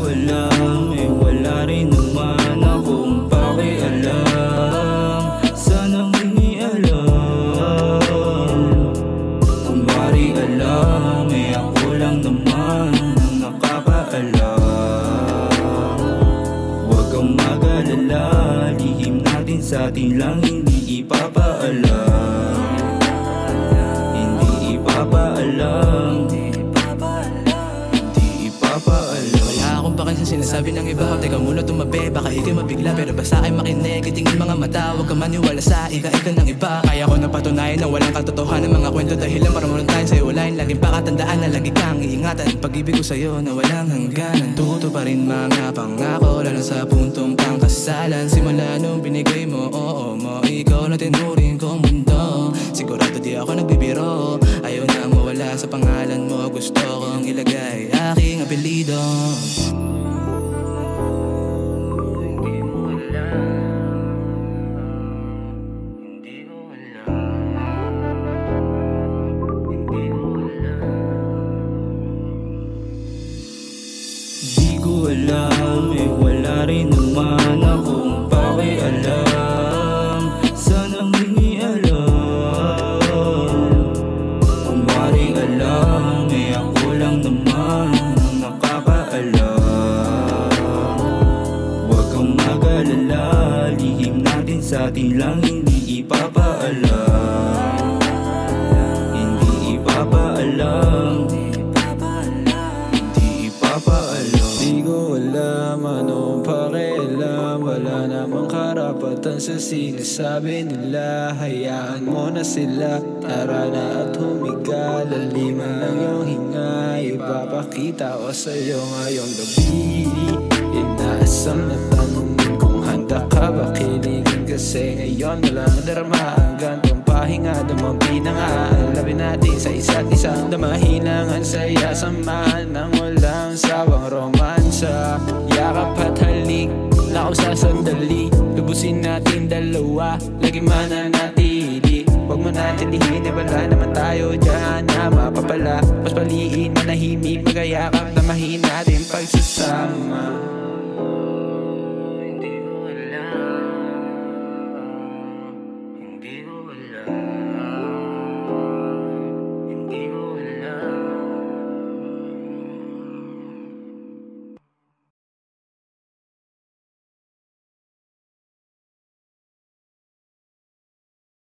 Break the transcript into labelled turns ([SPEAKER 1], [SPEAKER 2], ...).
[SPEAKER 1] alam, wala rin naman akong pakialam sa nangingialam. Kung bari alam, ako lang naman ang nakakaalam. Huwag kang mag-alala, lihim natin sa atin lang, hindi ipapaalam. Hindi ipapaalam.
[SPEAKER 2] Wala akong pake sa sinasabi ng iba. Teka muna tumabi, baka ikay mabigla. Pero basta ay makinig, itingin mga mata. Huwag ka maniwala sa ika-ika ng iba. Kaya ko napatunayan na walang katotohanan ng mga kwento. Dahilan para muna tayo sa'yo walain. Laging pakatandaan na lagi kang iingatan. Pag-ibig ko sa'yo na walang hangganan. Tuto pa rin mga pangako, lalo sa puntong pangkasalan. Simula nung binigay mo, oo mo, ikaw na tinuring kong mundo. Sigurado di ako nagbibiro. Ayaw na mawala sa pangalan mo. Gusto kong ilagay aking apelido.
[SPEAKER 1] Di ko alam, wala rin naman akong pakialam sa nangingialam. Kung bari alam, ako lang naman ang nakakaalam. Huwag kang mag-alala, lihim natin sa atin lang, hindi ipapaalam. Hindi ipapaalam.
[SPEAKER 3] Di ko alam anong pakialam. Wala namang karapatan sa sinasabi nila. Hayaan mo na sila, tara na at humiga. Laliman lang yung hinga, ipapakita ko sa'yo ngayong gabi. Inaasam na tanongin kung handa ka ba kiligin. Kasi ngayon walang darama ang gantong pahinga. Dumampi na nga, alapin natin sa isa't isa. Damahin lang ang saya, samahan ng walang sawang romansa. Yakap at halik, lakaw sa sandali. Lubusin natin dalawa, lagi mananatili. Huwag mo natin lihin, wala naman tayo dyan na mapapala. Mas paliin, manahimik, magayakap, damahin natin pagsasama.